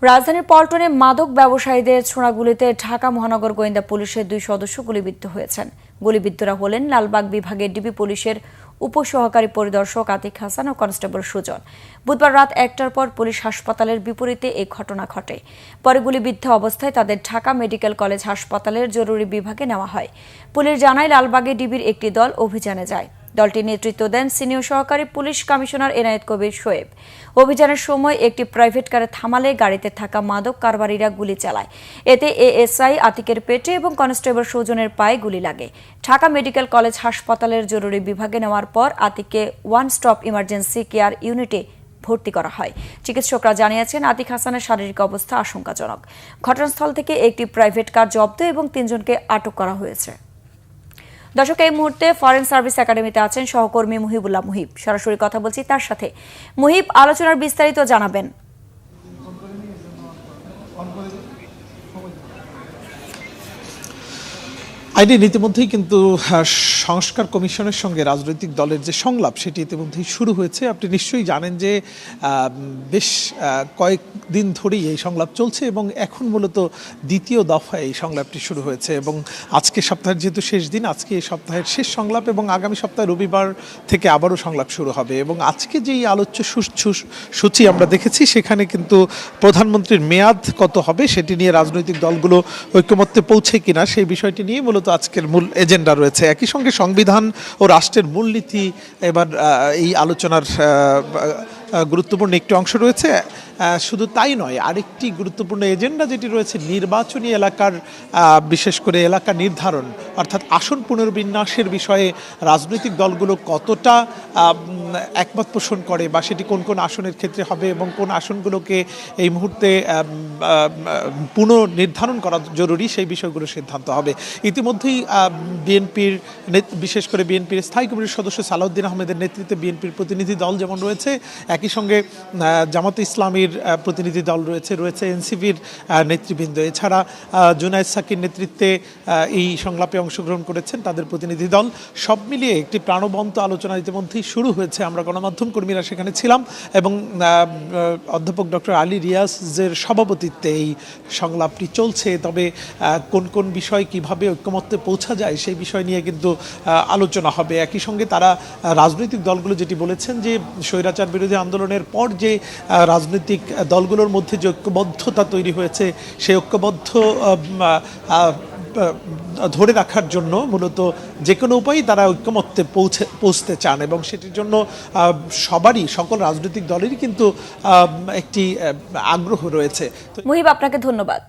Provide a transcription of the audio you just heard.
রাজধানীর পল্টনে মাদক ব্যবসায়ীদের ছোড়াগুলিতে ঢাকা মহানগর গোয়েন্দা পুলিশের 2 সদস্য গুলিবিদ্ধ হয়েছেন। গুলিবিদ্ধরা হলেন লালবাগ বিভাগের ডিবি পুলিশের উপসহকারী পরিদর্শক আতিক হাসান ও কনস্টেবল সুজন। বুধবার রাত 1টার পর পুলিশ হাসপাতালের বিপরীতে এই ঘটনা ঘটে। পরে গুলিবিদ্ধ অবস্থায় তাদের ঢাকা মেডিকেল কলেজ হাসপাতালের জরুরি বিভাগে নেওয়া হয়। পুলিশ জানায় লালবাগে ডিবির একটি দল অভিযানে যায়। দলটির নেতৃত্ব দেন সিনিয়র সহকারী পুলিশ কমিশনার এনায়েত কবির শোয়েব। অভিযানের সময় একটি প্রাইভেট কারে থামালে গাড়িতে থাকা মাদক কারবারিরা গুলি চালায়। এতে এএসআই আতিকের পেটে এবং কনস্টেবল সুজনের পায়ে গুলি লাগে। ঢাকা মেডিকেল কলেজ হাসপাতালের জরুরি বিভাগে নেওয়ার পর আতিককে ওয়ান স্টপ ইমার্জেন্সি কেয়ার ইউনিটে ভর্তি করা হয়। চিকিৎসকরা জানিয়েছেন আতিক হাসানের শারীরিক অবস্থা আশঙ্কাজনক। ঘটনাস্থল থেকে একটি প্রাইভেট কার জব্দ এবং 3 জনকে আটক করা হয়েছে। দর্শক, এই মুহূর্তে ফরেন সার্ভিস একাডেমিতে আছেন সহকর্মী মুহিবুল্লাহ মুহিব। সরাসরি কথা বলছি তার সাথে। মুহিব, আলোচনার বিস্তারিত জানাবেন। আইনের ইতিমধ্যেই কিন্তু সংস্কার কমিশনের সঙ্গে রাজনৈতিক দলের যে সংলাপ সেটি ইতিমধ্যেই শুরু হয়েছে। আপনি নিশ্চয়ই জানেন যে বেশ কয়েকদিন ধরেই এই সংলাপ চলছে এবং এখন মূলত দ্বিতীয় দফায় এই সংলাপটি শুরু হয়েছে এবং আজকে সপ্তাহের যেহেতু শেষ দিন, আজকে এই সপ্তাহের শেষ সংলাপ এবং আগামী সপ্তাহে রবিবার থেকে আবারও সংলাপ শুরু হবে। এবং আজকে যেই আলোচ্য সূচি আমরা দেখেছি সেখানে কিন্তু প্রধানমন্ত্রীর মেয়াদ কত হবে সেটি নিয়ে রাজনৈতিক দলগুলো ঐকমত্যে পৌঁছে কিনা সেই বিষয়টি নিয়ে মূলত আজকের মূল এজেন্ডা রয়েছে। একই সঙ্গে সংবিধান ও রাষ্ট্রের মূলনীতি এবার এই আলোচনার গুরুত্বপূর্ণ একটি অংশ রয়েছে। শুধু তাই নয়, আরেকটি গুরুত্বপূর্ণ এজেন্ডা যেটি রয়েছে নির্বাচনী এলাকার বিশেষ করে এলাকা নির্ধারণ, অর্থাৎ আসন পুনর্বিন্যাসের বিষয়ে রাজনৈতিক দলগুলো কতটা একমত পোষণ করে বা সেটি কোন কোন আসনের ক্ষেত্রে হবে এবং কোন আসনগুলোকে এই মুহূর্তে পুনর্নির্ধারণ করা জরুরি সেই বিষয়গুলো সিদ্ধান্ত হবে। ইতিমধ্যেই বিএনপির বিশেষ করে বিএনপির স্থায়ী কমিটির সদস্য সালাউদ্দিন আহমেদের নেতৃত্বে বিএনপির প্রতিনিধি দল যেমন রয়েছে, একই সঙ্গে জামাতে ইসলামীর প্রতিনিধি দল রয়েছে এনসিপির নেতৃবৃন্দ, এছাড়া জুনায়েদ সাকির নেতৃত্বে এই সংলাপে অংশগ্রহণ করেছেন তাদের প্রতিনিধি দল। সব মিলিয়ে একটি প্রাণবন্ত আলোচনা ইতিমধ্যেই শুরু হয়েছে। আমরা গণমাধ্যম কর্মীরা সেখানে ছিলাম এবং অধ্যাপক ডক্টর আলী রিয়াজের সভাপতিত্বে এই সংলাপটি চলছে। তবে কোন কোন বিষয় কিভাবে ঐক্যমত্যে পৌঁছা যায় সেই বিষয় নিয়ে কিন্তু আলোচনা হবে। একই সঙ্গে তারা রাজনৈতিক দলগুলো যেটি বলেছেন যে স্বৈরাচার বিরোধী আন্দোলনের পর যে রাজনৈতিক দলগুলোর মধ্যে যে ঐক্যবদ্ধতা তৈরি হয়েছে সেই ঐক্যবদ্ধ ধরে রাখার জন্য মূলত যে কোনো উপায়েই তারা ঐক্যমত্যে পৌঁছতে চান এবং সেটির জন্য সকল রাজনৈতিক দলেরই কিন্তু একটি আগ্রহ রয়েছে। মুহিব, আপনাকে ধন্যবাদ।